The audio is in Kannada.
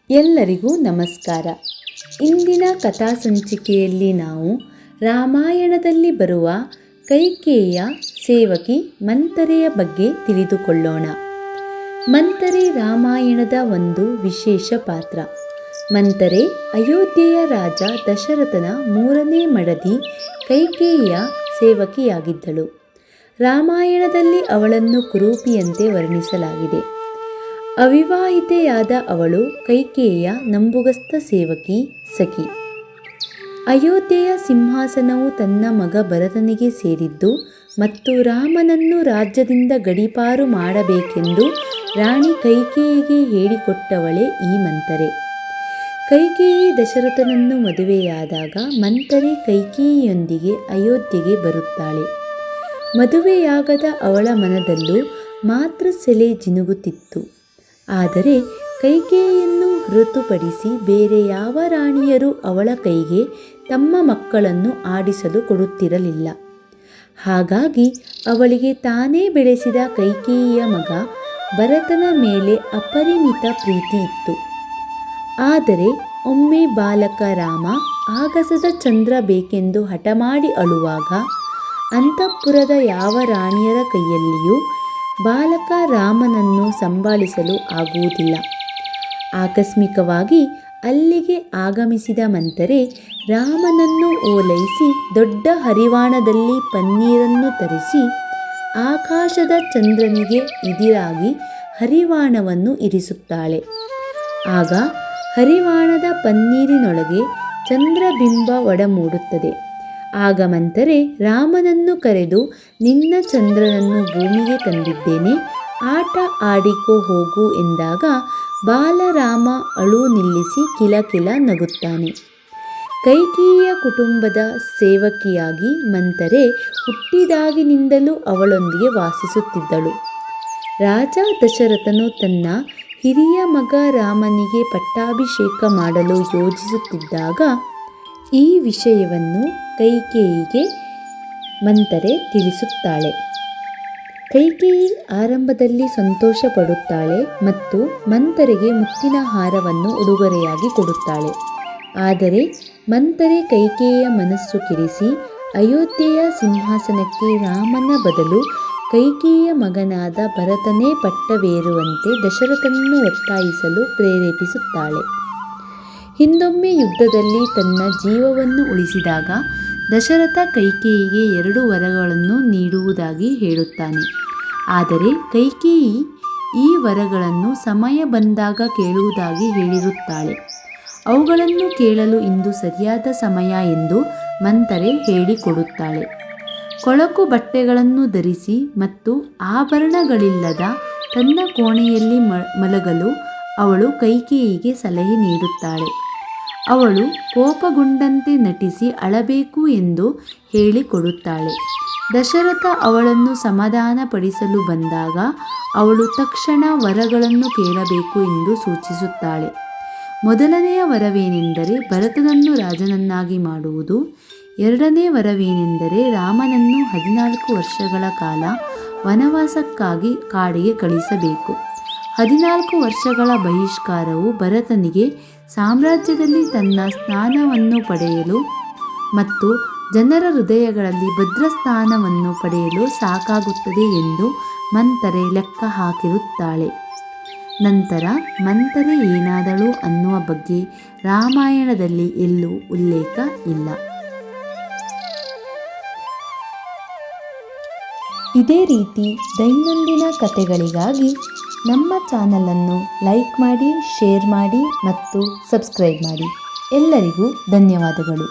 ಎಲ್ಲರಿಗೂ ನಮಸ್ಕಾರ. ಇಂದಿನ ಕಥಾ ಸಂಚಿಕೆಯಲ್ಲಿ ನಾವು ರಾಮಾಯಣದಲ್ಲಿ ಬರುವ ಕೈಕೇಯಿಯ ಸೇವಕಿ ಮಂಥರೆಯ ಬಗ್ಗೆ ತಿಳಿದುಕೊಳ್ಳೋಣ. ಮಂಥರೆ ರಾಮಾಯಣದ ಒಂದು ವಿಶೇಷ ಪಾತ್ರ. ಮಂಥರೆ ಅಯೋಧ್ಯೆಯ ರಾಜ ದಶರಥನ 3ನೇ ಮಡದಿ ಕೈಕೇಯಿಯ ಸೇವಕಿಯಾಗಿದ್ದಳು. ರಾಮಾಯಣದಲ್ಲಿ ಅವಳನ್ನು ಕುರೂಪಿಯಂತೆ ವರ್ಣಿಸಲಾಗಿದೆ. ಅವಿವಾಹಿತೆಯಾದ ಅವಳು ಕೈಕೇಯಿಯ ನಂಬುಗಸ್ತ ಸೇವಕಿ, ಸಖಿ. ಅಯೋಧ್ಯೆಯ ಸಿಂಹಾಸನವು ತನ್ನ ಮಗ ಭರತನಿಗೆ ಸೇರಿದ್ದು ಮತ್ತು ರಾಮನನ್ನು ರಾಜ್ಯದಿಂದ ಗಡೀಪಾರು ಮಾಡಬೇಕೆಂದು ರಾಣಿ ಕೈಕೇಯಿಗೆ ಹೇಳಿಕೊಟ್ಟವಳೇ ಈ ಮಂಥರೆ. ಕೈಕೇಯಿ ದಶರಥನನ್ನು ಮದುವೆಯಾದಾಗ ಮಂಥರೆ ಕೈಕೇಯಿಯೊಂದಿಗೆ ಅಯೋಧ್ಯೆಗೆ ಬರುತ್ತಾಳೆ. ಮದುವೆಯಾಗದ ಅವಳ ಮನದಲ್ಲೂ ಮಾತೃಸೆಲೆ ಜಿನುಗುತ್ತಿತ್ತು. ಆದರೆ ಕೈಕೇಯಿಯನ್ನು ಹೊರತುಪಡಿಸಿ ಬೇರೆ ಯಾವ ರಾಣಿಯರೂ ಅವಳ ಕೈಗೆ ತಮ್ಮ ಮಕ್ಕಳನ್ನು ಆಡಿಸಲು ಕೊಡುತ್ತಿರಲಿಲ್ಲ. ಹಾಗಾಗಿ ಅವಳಿಗೆ ತಾನೇ ಬೆಳೆಸಿದ ಕೈಕೇಯಿಯ ಮಗ ಭರತನ ಮೇಲೆ ಅಪರಿಮಿತ ಪ್ರೀತಿ ಇತ್ತು. ಆದರೆ ಒಮ್ಮೆ ಬಾಲಕ ರಾಮ ಆಗಸದ ಚಂದ್ರ ಬೇಕೆಂದು ಹಠಮಾಡಿ ಅಳುವಾಗ ಅಂತಃಪುರದ ಯಾವ ರಾಣಿಯರ ಕೈಯಲ್ಲಿಯೂ ಬಾಲಕ ರಾಮನನ್ನು ಸಂಭಾಳಿಸಲು ಆಗುವುದಿಲ್ಲ. ಆಕಸ್ಮಿಕವಾಗಿ ಅಲ್ಲಿಗೆ ಆಗಮಿಸಿದ ಮಂಥರೆ ರಾಮನನ್ನು ಓಲೈಸಿ ದೊಡ್ಡ ಹರಿವಾಣದಲ್ಲಿ ಪನ್ನೀರನ್ನು ತರಿಸಿ ಆಕಾಶದ ಚಂದ್ರನಿಗೆ ಎದುರಾಗಿ ಹರಿವಾಣವನ್ನು ಇರಿಸುತ್ತಾಳೆ. ಆಗ ಹರಿವಾಣದ ಪನ್ನೀರಿನೊಳಗೆ ಚಂದ್ರಬಿಂಬ ಒಡಮೂಡುತ್ತದೆ. ಆಗ ಮಂಥರೆ ರಾಮನನ್ನು ಕರೆದು, ನಿನ್ನ ಚಂದ್ರನನ್ನು ಭೂಮಿಗೆ ತಂದಿದ್ದೇನೆ, ಆಟ ಆಡಿಕೋ ಹೋಗು ಎಂದಾಗ ಬಾಲರಾಮ ಅಳು ನಿಲ್ಲಿಸಿ ಕಿಲಕಿಲ ನಗುತ್ತಾನೆ. ಕೈಕೇಯಿಯ ಕುಟುಂಬದ ಸೇವಕಿಯಾಗಿ ಮಂಥರೆ ಹುಟ್ಟಿದಾಗಿನಿಂದಲೂ ಅವಳೊಂದಿಗೆ ವಾಸಿಸುತ್ತಿದ್ದಳು. ರಾಜ ದಶರಥನು ತನ್ನ ಹಿರಿಯ ಮಗ ರಾಮನಿಗೆ ಪಟ್ಟಾಭಿಷೇಕ ಮಾಡಲು ಯೋಜಿಸುತ್ತಿದ್ದಾಗ ಈ ವಿಷಯವನ್ನು ಕೈಕೇಯಿಗೆ ಮಂಥರೆ ತಿಳಿಸುತ್ತಾಳೆ. ಕೈಕೇಯಿ ಆರಂಭದಲ್ಲಿ ಸಂತೋಷ ಪಡುತ್ತಾಳೆ ಮತ್ತು ಮಂಥರೆಗೆ ಮುತ್ತಿನ ಹಾರವನ್ನು ಉಡುಗೊರೆಯಾಗಿ ಕೊಡುತ್ತಾಳೆ. ಆದರೆ ಮಂಥರೆ ಕೈಕೇಯಿಯ ಮನಸ್ಸು ಕೆಡಿಸಿ ಅಯೋಧ್ಯೆಯ ಸಿಂಹಾಸನಕ್ಕೆ ರಾಮನ ಬದಲು ಕೈಕೇಯಿಯ ಮಗನಾದ ಭರತನೇ ಪಟ್ಟವೇರುವಂತೆ ದಶರಥನನ್ನು ಒತ್ತಾಯಿಸಲು ಪ್ರೇರೇಪಿಸುತ್ತಾಳೆ. ಹಿಂದೊಮ್ಮೆ ಯುದ್ಧದಲ್ಲಿ ತನ್ನ ಜೀವವನ್ನು ಉಳಿಸಿದಾಗ ದಶರಥ ಕೈಕೇಯಿಗೆ 2 ವರಗಳನ್ನು ನೀಡುವುದಾಗಿ ಹೇಳುತ್ತಾನೆ. ಆದರೆ ಕೈಕೇಯಿ ಈ ವರಗಳನ್ನು ಸಮಯ ಬಂದಾಗ ಕೇಳುವುದಾಗಿ ಹೇಳಿರುತ್ತಾಳೆ. ಅವುಗಳನ್ನು ಕೇಳಲು ಇಂದು ಸರಿಯಾದ ಸಮಯ ಎಂದು ಮಂಥರೆ ಹೇಳಿಕೊಡುತ್ತಾಳೆ. ಕೊಳಕು ಬಟ್ಟೆಗಳನ್ನು ಧರಿಸಿ ಮತ್ತು ಆಭರಣಗಳಿಲ್ಲದ ತನ್ನ ಕೋಣೆಯಲ್ಲಿ ಮಲಗಲು ಅವಳು ಕೈಕೇಯಿಗೆ ಸಲಹೆ ನೀಡುತ್ತಾಳೆ. ಅವಳು ಕೋಪಗೊಂಡಂತೆ ನಟಿಸಿ ಅಳಬೇಕು ಎಂದು ಹೇಳಿಕೊಡುತ್ತಾಳೆ. ದಶರಥ ಅವಳನ್ನು ಸಮಾಧಾನಪಡಿಸಲು ಬಂದಾಗ ಅವಳು ತಕ್ಷಣ ವರಗಳನ್ನು ಕೇಳಬೇಕು ಎಂದು ಸೂಚಿಸುತ್ತಾಳೆ. ಮೊದಲನೆಯ ವರವೇನೆಂದರೆ ಭರತನನ್ನು ರಾಜನನ್ನಾಗಿ ಮಾಡುವುದು. 2ನೇ ವರವೇನೆಂದರೆ ರಾಮನನ್ನು 14 ವರ್ಷಗಳ ಕಾಲ ವನವಾಸಕ್ಕಾಗಿ ಕಾಡಿಗೆ ಕಳಿಸಬೇಕು. 14 ವರ್ಷಗಳ ಬಹಿಷ್ಕಾರವು ಭರತನಿಗೆ ಸಾಮ್ರಾಜ್ಯದಲ್ಲಿ ತನ್ನ ಸ್ಥಾನವನ್ನು ಪಡೆಯಲು ಮತ್ತು ಜನರ ಹೃದಯಗಳಲ್ಲಿ ಭದ್ರಸ್ಥಾನವನ್ನು ಪಡೆಯಲು ಸಾಕಾಗುತ್ತದೆ ಎಂದು ಮಂಥರೆ ಲೆಕ್ಕ ಹಾಕಿರುತ್ತಾಳೆ. ನಂತರ ಮಂಥರೆ ಏನಾದಳು ಅನ್ನುವ ಬಗ್ಗೆ ರಾಮಾಯಣದಲ್ಲಿ ಎಲ್ಲೂ ಉಲ್ಲೇಖ ಇಲ್ಲ. ಇದೇ ರೀತಿ ದೈನಂದಿನ ಕಥೆಗಳಿಗಾಗಿ ನಮ್ಮ ಚಾನಲನ್ನು ಲೈಕ್ ಮಾಡಿ, ಶೇರ್ ಮಾಡಿ ಮತ್ತು ಸಬ್ಸ್ಕ್ರೈಬ್ ಮಾಡಿ. ಎಲ್ಲರಿಗೂ ಧನ್ಯವಾದಗಳು.